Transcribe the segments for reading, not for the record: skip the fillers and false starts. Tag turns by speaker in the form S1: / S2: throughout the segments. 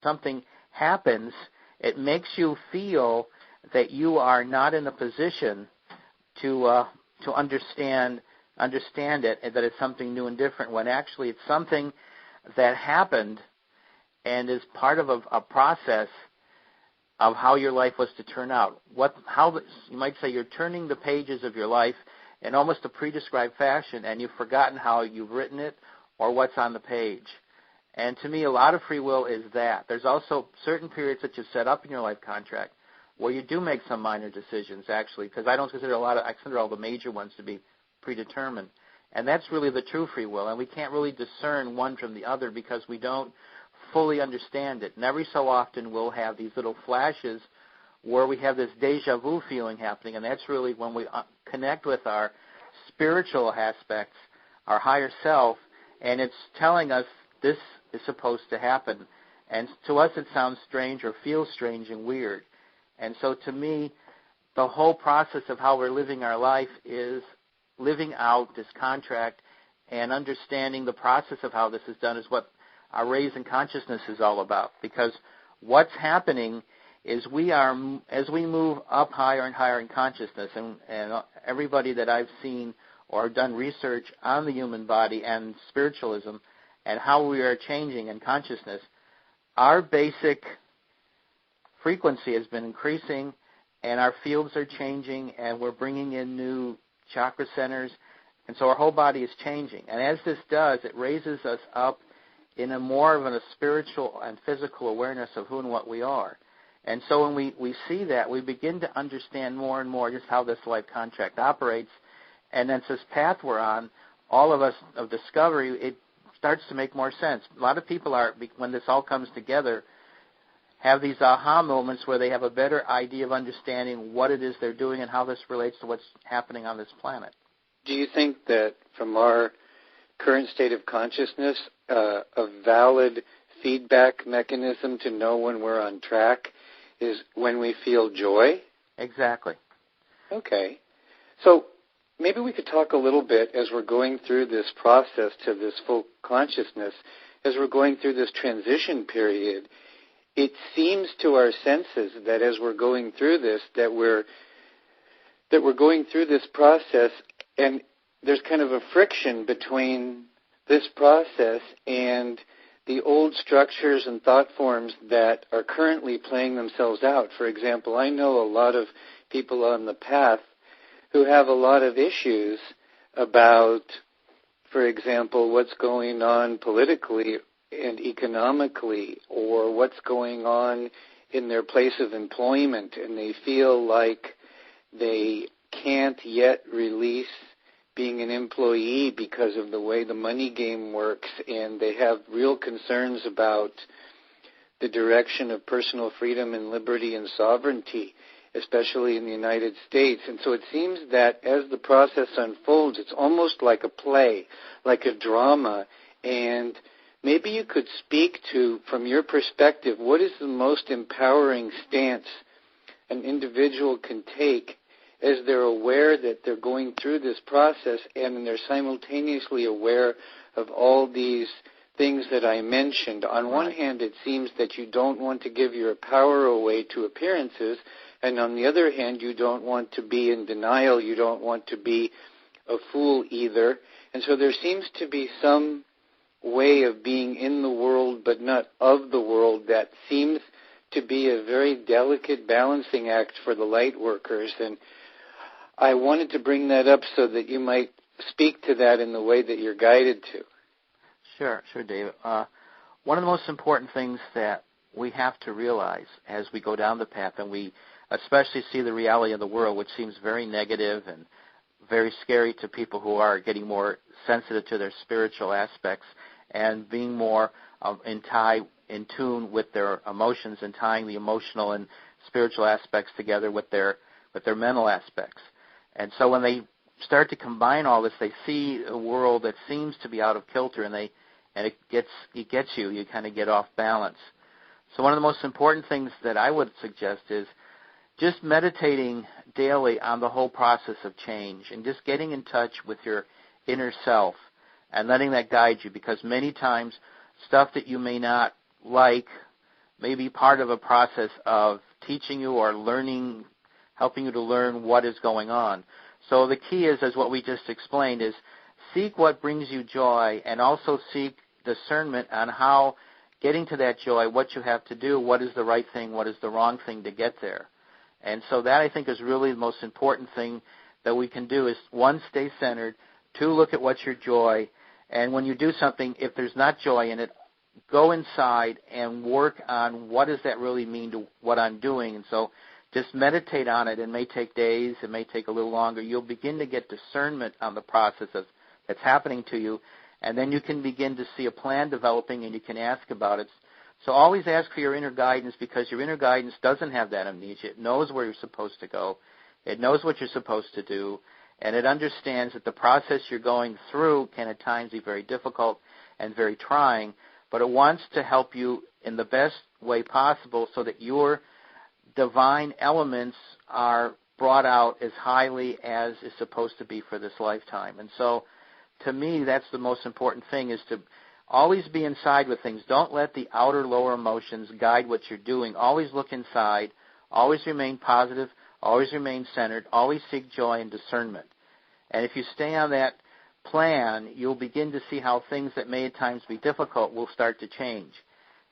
S1: something happens, it makes you feel that you are not in a position to understand it, and that it's something new and different, when actually it's something that happened and is part of a process of how your life was to turn out. You might say you're turning the pages of your life in almost a pre-described fashion, and you've forgotten how you've written it or what's on the page. And to me, a lot of free will is that. There's also certain periods that you set up in your life contract where you do make some minor decisions, actually, because I consider all the major ones to be predetermined. And that's really the true free will, and we can't really discern one from the other because we don't fully understand it. And every so often we'll have these little flashes where we have this deja vu feeling happening, and that's really when we connect with our spiritual aspects, our higher self, and it's telling us this is supposed to happen. And to us it sounds strange or feels strange and weird. And so to me, the whole process of how we're living our life is living out this contract and understanding the process of how this is done is what our raise in consciousness is all about. Because what's happening is as we move up higher and higher in consciousness, and everybody that I've seen or done research on the human body and spiritualism and how we are changing in consciousness, our basic frequency has been increasing, and our fields are changing, and we're bringing in new chakra centers, and so our whole body is changing. And as this does, it raises us up in a more of a spiritual and physical awareness of who and what we are. And so when we see that, we begin to understand more and more just how this life contract operates, and then this path we're on, all of us of discovery, it starts to make more sense. A lot of people when this all comes together, have these aha moments where they have a better idea of understanding what it is they're doing and how this relates to what's happening on this planet.
S2: Do you think that from our current state of consciousness, a valid feedback mechanism to know when we're on track is when we feel joy?
S1: Exactly.
S2: Okay. So maybe we could talk a little bit as we're going through this process to this full consciousness, as we're going through this transition period. It seems to our senses that as we're going through this, that we're going through this process, and there's kind of a friction between this process and the old structures and thought forms that are currently playing themselves out. For example, I know a lot of people on the path who have a lot of issues about, for example, what's going on politically and economically, or what's going on in their place of employment, and they feel like they can't yet release being an employee because of the way the money game works, and they have real concerns about the direction of personal freedom and liberty and sovereignty, especially in the United States. And so it seems that as the process unfolds, it's almost like a play, like a drama, and maybe you could speak to, from your perspective, what is the most empowering stance an individual can take as they're aware that they're going through this process and they're simultaneously aware of all these things that I mentioned. On one hand, it seems that you don't want to give your power away to appearances, and on the other hand, you don't want to be in denial. You don't want to be a fool either. And so there seems to be some way of being in the world but not of the world that seems to be a very delicate balancing act for the light workers. And I wanted to bring that up so that you might speak to that in the way that you're guided to.
S1: Sure, David. One of the most important things that we have to realize as we go down the path, and we especially see the reality of the world, which seems very negative and very scary to people who are getting more sensitive to their spiritual aspects and being more in tune with their emotions and tying the emotional and spiritual aspects together with their mental aspects. And so when they start to combine all this, they see a world that seems to be out of kilter, and it gets you kind of get off balance. So one of the most important things that I would suggest is just meditating daily on the whole process of change and just getting in touch with your inner self and letting that guide you, because many times stuff that you may not like may be part of a process of teaching you or learning, helping you to learn what is going on. So the key is, as what we just explained, is seek what brings you joy, and also seek discernment on how getting to that joy, what you have to do, what is the right thing, what is the wrong thing to get there. And so that, I think, is really the most important thing that we can do is, one, stay centered, two, look at what's your joy, and when you do something, if there's not joy in it, go inside and work on what does that really mean to what I'm doing. And so just meditate on it. It may take days. It may take a little longer. You'll begin to get discernment on the process that's happening to you, and then you can begin to see a plan developing, and you can ask about it. So always ask for your inner guidance, because your inner guidance doesn't have that amnesia. It knows where you're supposed to go. It knows what you're supposed to do, and it understands that the process you're going through can at times be very difficult and very trying, but it wants to help you in the best way possible so that your divine elements are brought out as highly as is supposed to be for this lifetime. And so, to me, that's the most important thing, is to always be inside with things. Don't let the outer lower emotions guide what you're doing. Always look inside. Always remain positive. Always remain centered. Always seek joy and discernment. And if you stay on that plan, you'll begin to see how things that may at times be difficult will start to change.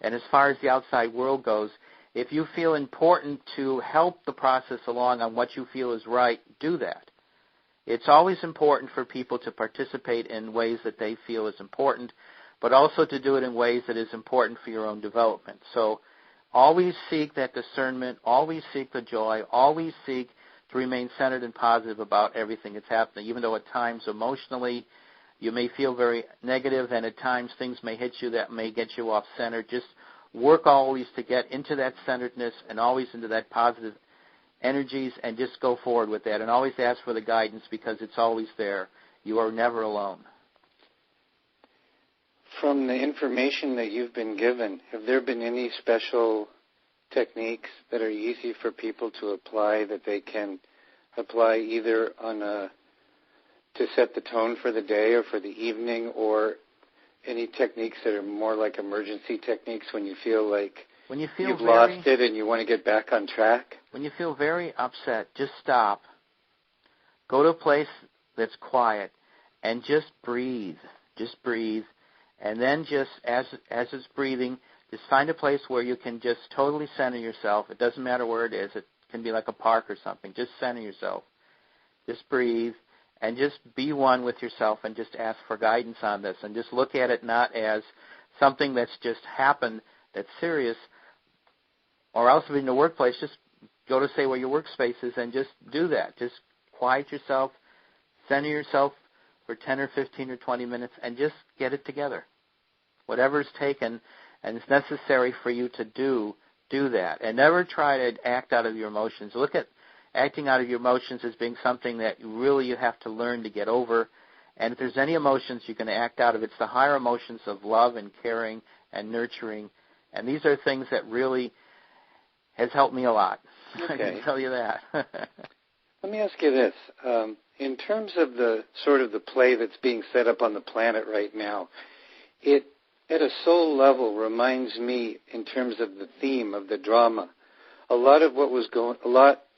S1: And as far as the outside world goes, if you feel important to help the process along on what you feel is right, do that. It's always important for people to participate in ways that they feel is important, but also to do it in ways that is important for your own development. So always seek that discernment, always seek the joy, always seek to remain centered and positive about everything that's happening, even though at times emotionally you may feel very negative, and at times things may hit you that may get you off center. Just work always to get into that centeredness and always into that positive energies, and just go forward with that, and always ask for the guidance, because it's always there. You are never alone.
S2: From the information that you've been given, have there been any special techniques that are easy for people to apply, that they can apply either to set the tone for the day or for the evening, or any techniques that are more like emergency techniques when you feel like you've lost it and you want to get back on track?
S1: When you feel very upset, just stop. Go to a place that's quiet and just breathe. Just breathe. And then just as it's breathing, just find a place where you can just totally center yourself. It doesn't matter where it is. It can be like a park or something. Just center yourself. Just breathe and just be one with yourself, and just ask for guidance on this. And just look at it not as something that's just happened that's serious, or else if you're in the workplace, just go to, say, where your workspace is, and just do that. Just quiet yourself, center yourself for 10 or 15 or 20 minutes, and just get it together. Whatever's taken and it's necessary for you to do that. And never try to act out of your emotions. Look at acting out of your emotions as being something that you have to learn to get over. And if there's any emotions you can act out of, it's the higher emotions of love and caring and nurturing. And these are things that really has helped me a lot. Okay. I can tell you that.
S2: Let me ask you this. In terms of the sort of the play that's being set up on the planet right now, it, at a soul level, reminds me, in terms of the theme of the drama, a lot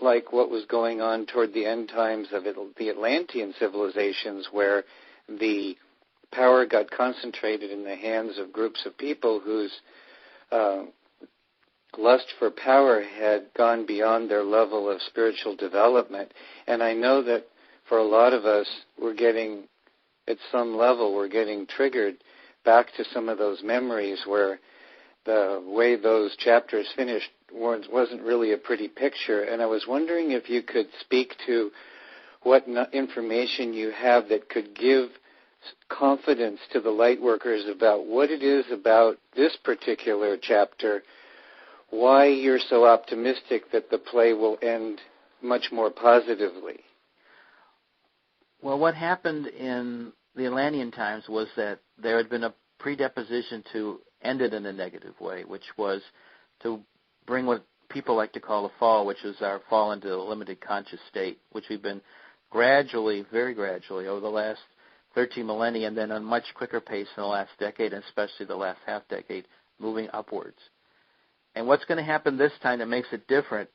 S2: like what was going on toward the end times of the Atlantean civilizations, where the power got concentrated in the hands of groups of people whose lust for power had gone beyond their level of spiritual development. And I know that for a lot of us, at some level, we're getting triggered back to some of those memories where the way those chapters finished wasn't really a pretty picture. And I was wondering if you could speak to what information you have that could give confidence to the light workers about what it is about this particular chapter, why you're so optimistic that the play will end much more positively.
S1: Well, what happened in the Atlantean times was that there had been a predisposition to end it in a negative way, which was to bring what people like to call a fall, which is our fall into the limited conscious state, which we've been gradually, very gradually, over the last 13 millennia, and then on a much quicker pace in the last decade, and especially the last half decade, moving upwards. And what's going to happen this time that makes it different